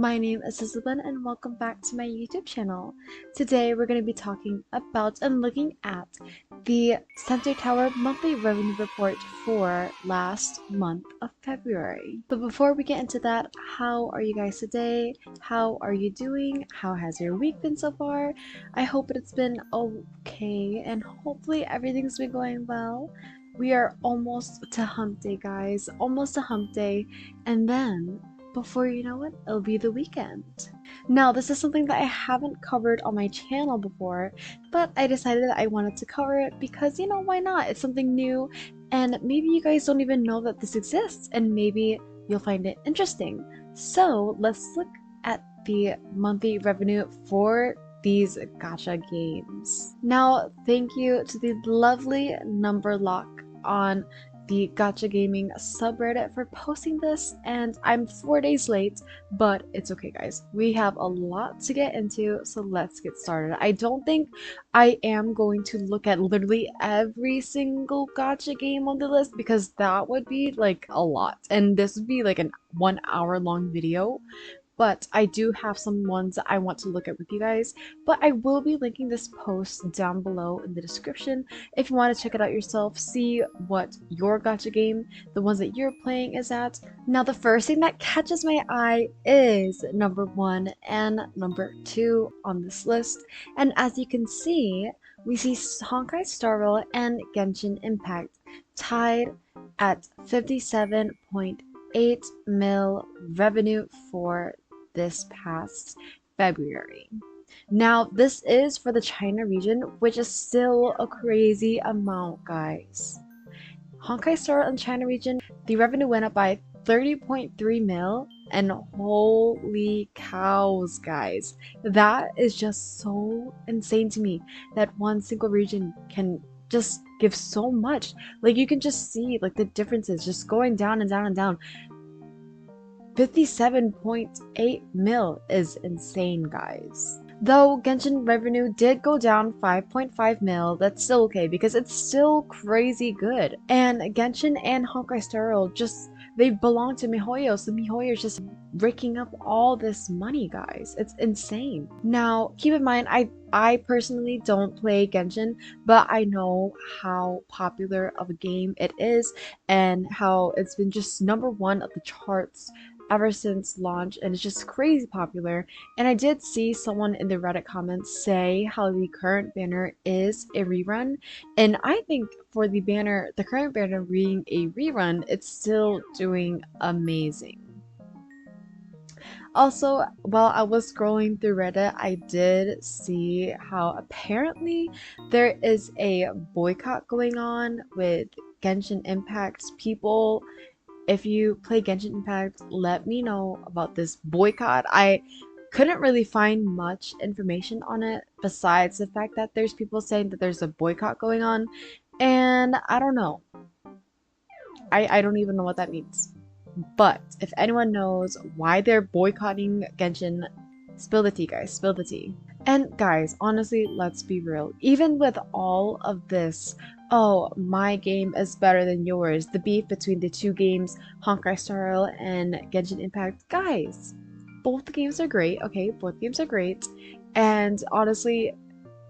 My name is Isabel and welcome back to my YouTube channel. Today we're going to be talking about and looking at the Sensor Tower monthly revenue report for last month of February. But before we get into that, how are you guys today? How are you doing? How has your week been so far? I hope it's been okay and hopefully everything's been going well. We are almost to hump day, guys. Almost to hump day. And then before you know it, it'll be the weekend. Now, this is something that I haven't covered on my channel before, but I decided that I wanted to cover it because, why not? It's something new, and maybe you guys don't even know that this exists, and maybe you'll find it interesting. So, let's look at the monthly revenue for these gacha games. Now, thank you to the lovely Number Lock on the Gacha Gaming subreddit for posting this, and I'm 4 days late, but it's okay, guys. We have a lot to get into, so let's get started. I don't think I am going to look at literally every single gacha game on the list because that would be like a lot, and this would be like an 1 hour long video. But I do have some ones that I want to look at with you guys. But I will be linking this post down below in the description if you want to check it out yourself, see what your gacha game, the ones that you're playing, is at. Now, the first thing that catches my eye is number 1 and number 2 on this list. And as you can see, we see Honkai Star Rail and Genshin Impact tied at 57.8 mil revenue for this past February. Now, this is for the China region, which is still a crazy amount, guys. Honkai Star in China region, the revenue went up by 30.3 mil, and holy cows, guys. That is just so insane to me that one single region can just give so much. Like, you can just see like the differences just going down and down and down. 57.8 mil is insane, guys. Though Genshin revenue did go down 5.5 mil, that's still okay because it's still crazy good. And Genshin and Honkai Star Rail they belong to MiHoYo, so MiHoYo is just raking up all this money, guys. It's insane. Now, keep in mind, I personally don't play Genshin, but I know how popular of a game it is and how it's been just #1 of the charts ever since launch, and it's just crazy popular. And I did see someone in the Reddit comments say how the current banner is a rerun, and I think for the current banner being a rerun, it's still doing amazing. Also, while I was scrolling through Reddit, I did see how apparently there is a boycott going on with Genshin Impact's people. If you play Genshin Impact, let me know about this boycott. I couldn't really find much information on it besides the fact that there's people saying that there's a boycott going on, and I don't know. I don't even know what that means. But if anyone knows why they're boycotting Genshin, spill the tea, guys. Spill the tea. And guys, honestly, let's be real. Even with all of this, oh, my game is better than yours, the beef between the two games, Honkai Star Rail and Genshin Impact, guys, both games are great, okay? Both games are great. And honestly,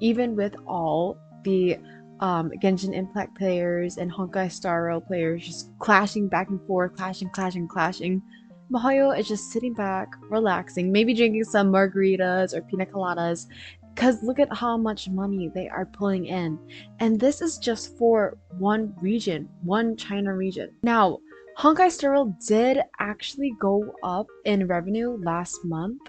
even with all the Genshin Impact players and Honkai Star Rail players just clashing back and forth, clashing, MiHoYo is just sitting back, relaxing, maybe drinking some margaritas or pina coladas, because look at how much money they are pulling in. And this is just for one region, one China region. Now, Honkai Star Rail did actually go up in revenue last month.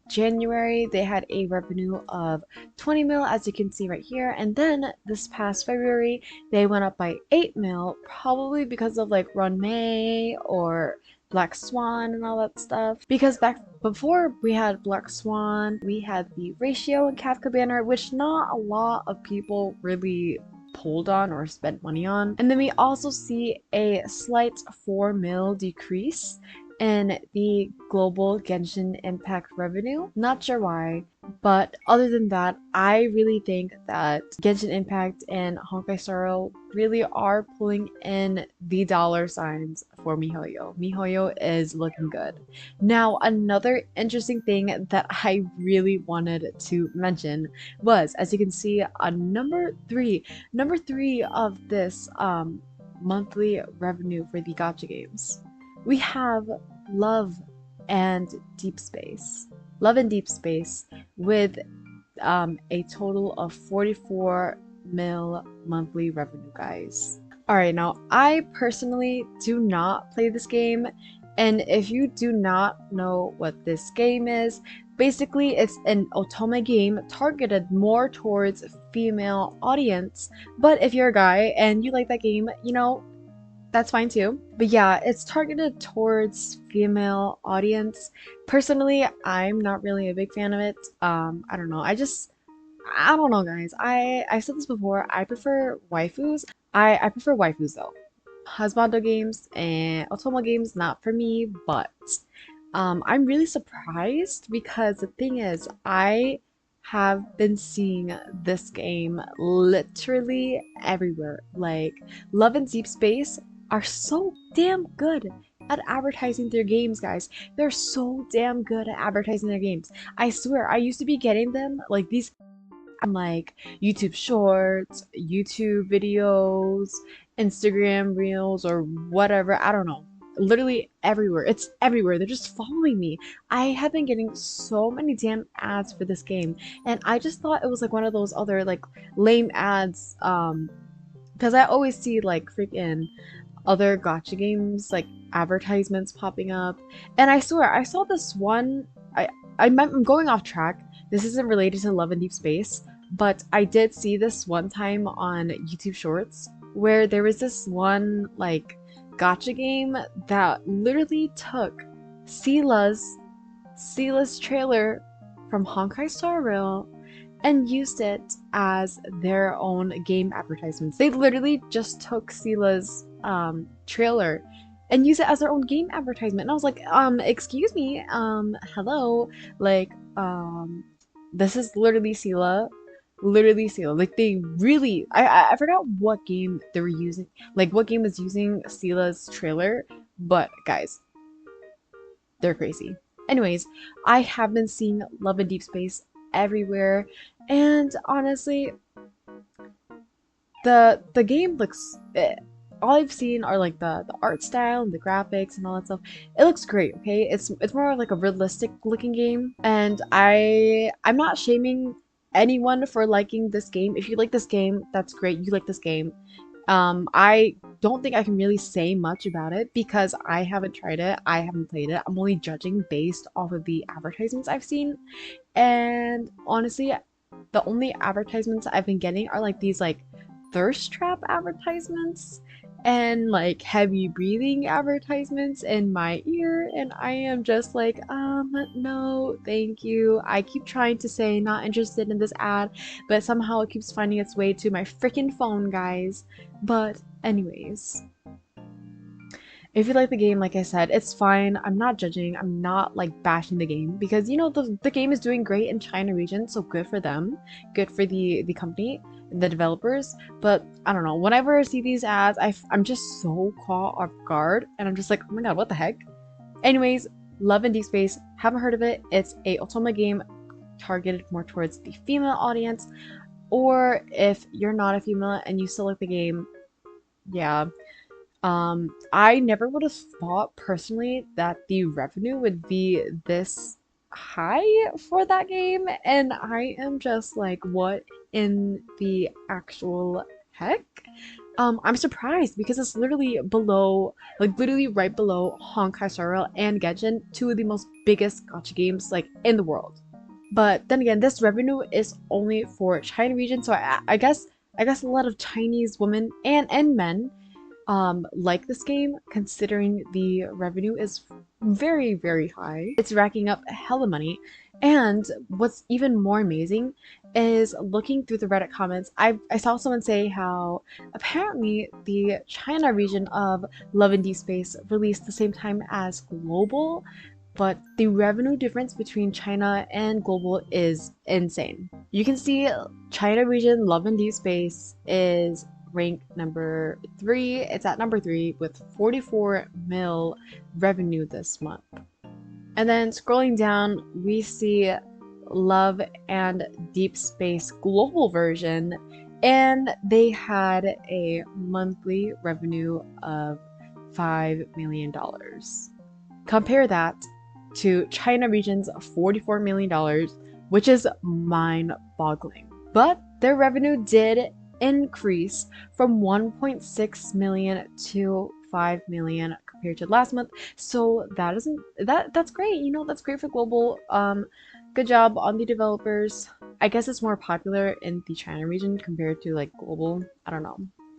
January, they had a revenue of 20 mil, as you can see right here, and then this past February, they went up by 8 mil, probably because of like Run May or Black Swan and all that stuff. Because back before we had Black Swan, we had the Ratio and Kafka banner, which not a lot of people really pulled on or spent money on. And then we also see a slight 4 mil decrease in the global Genshin Impact revenue. Not sure why, but other than that, I really think that Genshin Impact and Honkai Star Rail really are pulling in the dollar signs for miHoYo. miHoYo is looking good. Now, another interesting thing that I really wanted to mention was, as you can see, number three of this monthly revenue for the Gacha games. We have Love and Deep Space. Love and Deep Space with a total of 44 mil monthly revenue, guys. Alright, now I personally do not play this game, and if you do not know what this game is, basically it's an otome game targeted more towards female audience. But if you're a guy and you like that game, you know, that's fine too. But yeah, it's targeted towards female audience. Personally, I'm not really a big fan of it. I don't know. I don't know, guys. I said this before. I prefer waifus. I prefer waifus though. Husbando games and Otomo games not for me, but I'm really surprised because the thing is, I have been seeing this game literally everywhere. Like, Love and Deep Space are so damn good at advertising their games, guys. They're so damn good at advertising their games. I swear, I used to be getting them, like, these like YouTube Shorts, YouTube videos, Instagram Reels, or whatever. I don't know. Literally everywhere. It's everywhere. They're just following me. I have been getting so many damn ads for this game, and I just thought it was like one of those other like lame ads. Because I always see like freaking other gotcha games like advertisements popping up, and I swear I saw this one. I'm going off track. This isn't related to Love and Deep Space, but I did see this one time on YouTube Shorts where there was this one like gotcha game that literally took Sila's trailer from Honkai Star Rail and used it as their own game advertisements. They literally just took Sila's trailer and used it as their own game advertisement. And I was like, excuse me, hello, like, this is literally Sela. Literally Sela. Like they really I forgot what game they were using, like what game was using Sela's trailer, but guys, they're crazy. Anyways, I have been seeing Love and Deep Space everywhere, and honestly, the game looks all I've seen are like the art style and the graphics and all that stuff. It looks great, okay? It's more of like a realistic looking game, and I'm not shaming anyone for liking this game. If you like this game, that's great. You like this game. I don't think I can really say much about it because I haven't tried it. I haven't played it. I'm only judging based off of the advertisements I've seen. And honestly, the only advertisements I've been getting are like these like thirst trap advertisements and like heavy breathing advertisements in my ear, and I am just like, no, thank you. I keep trying to say not interested in this ad, but somehow it keeps finding its way to my freaking phone, guys. But anyways, if you like the game, like I said, it's fine. I'm not judging. I'm not like bashing the game because you know the game is doing great in China region, so good for them. Good for the company, the developers. But I don't know. Whenever I see these ads, I'm just so caught off guard, and I'm just like, oh my god, what the heck? Anyways, Love and Deep Space. Haven't heard of it. It's a otome game targeted more towards the female audience. Or if you're not a female and you still like the game, yeah. I never would have thought personally that the revenue would be this high for that game, and I am just like, what in the actual heck? I'm surprised because it's literally below, like literally right below Honkai Star Rail and Genshin, two of the most biggest gacha games like in the world. But then again, this revenue is only for China region, so I guess a lot of Chinese women and men like this game, considering the revenue is very high. It's racking up hella money, And what's even more amazing is looking through the Reddit comments, I saw someone say how apparently the China region of Love and Deep Space released the same time as Global, but the revenue difference between China and Global is insane. You can see China region Love and Deep Space is ranked number 3. It's at number 3 with 44 mil revenue this month. And then scrolling down, we see Love and Deep Space Global version, and they had a monthly revenue of $5 million. Compare that to China region's $44 million, which is mind-boggling. But their revenue did increase from 1.6 million to 5 million compared to last month. So that's great. You know, that's great for global. Good job on the developers. I guess it's more popular in the China region compared to like global. I don't know.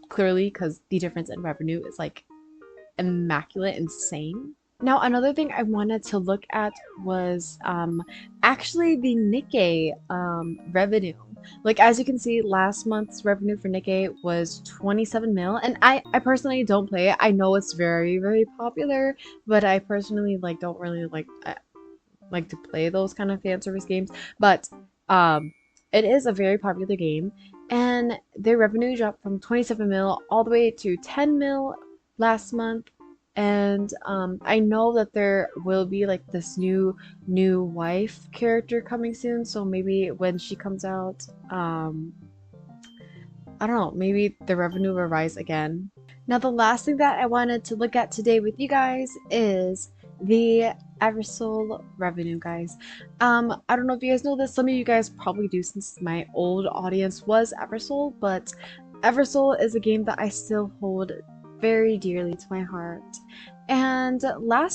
Clearly, because the difference in revenue is like immaculate, insane. Now, another thing I wanted to look at was actually the Nikkei revenue. Like, as you can see, last month's revenue for Nikkei was 27 mil, and I personally don't play it. I know it's very, very popular, but I personally like don't really like to play those kind of fan service games. But it is a very popular game, and their revenue dropped from 27 mil all the way to 10 mil last month. And I know that there will be like this new wife character coming soon, so maybe when she comes out, I don't know, maybe the revenue will rise again. Now, the last thing that I wanted to look at today with you guys is the Eversoul revenue, guys. I don't know if you guys know this. Some of you guys probably do since my old audience was Eversoul, but Eversoul is a game that I still hold very dearly to my heart. And I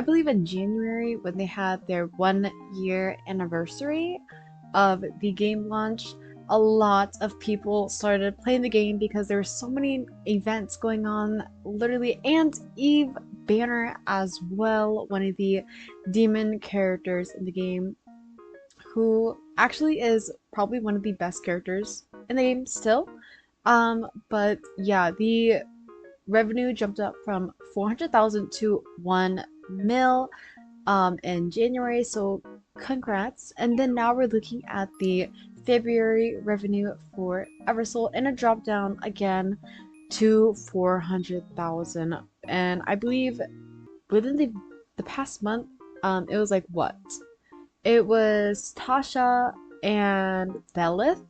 believe in January when they had their 1 year anniversary of the game launch, a lot of people started playing the game because there were so many events going on, literally, and Eve Banner as well, one of the demon characters in the game, who actually is probably one of the best characters in the game still. But yeah, the revenue jumped up from 400,000 to 1 mil in January, so congrats. And then now we're looking at the February revenue for Eversoul, and it dropped down again to 400,000. And I believe within the past month, it was like what? It was Tasha and Belith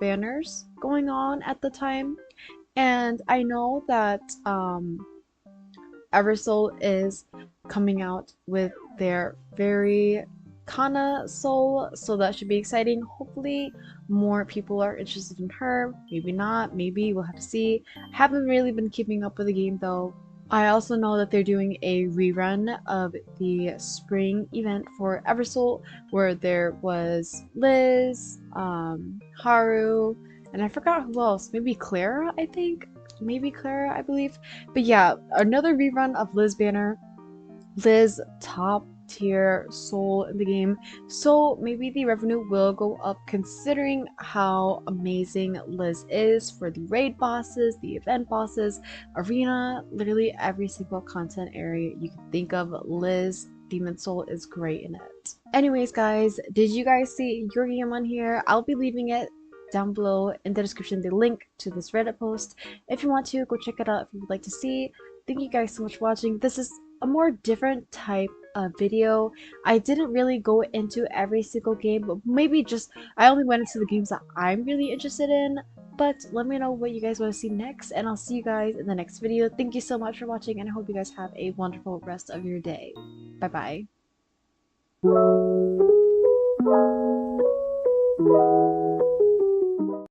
banners going on at the time. And I know that Eversoul is coming out with their very Kana soul, so that should be exciting. Hopefully more people are interested in her. Maybe not, maybe we'll have to see. I haven't really been keeping up with the game though. I also know that they're doing a rerun of the spring event for Eversoul, where there was Liz, Haru, and I forgot who else. Maybe Clara, I think? Maybe Clara, I believe. But yeah, another rerun of Liz Banner. Liz, top tier soul in the game, so maybe the revenue will go up considering how amazing Liz is for the raid bosses, the event bosses, arena, literally every single content area you can think of. Liz Demon Soul is great in it. Anyways, guys, did you guys see your game on here? I'll be leaving it down below in the description, the link to this Reddit post. If you want to, go check it out if you would like to see. Thank you guys so much for watching. This is a more different type of video. I didn't really go into every single game, but maybe just I only went into the games that I'm really interested in. But let me know what you guys want to see next, and I'll see you guys in the next video. Thank you so much for watching, and I hope you guys have a wonderful rest of your day. Bye bye.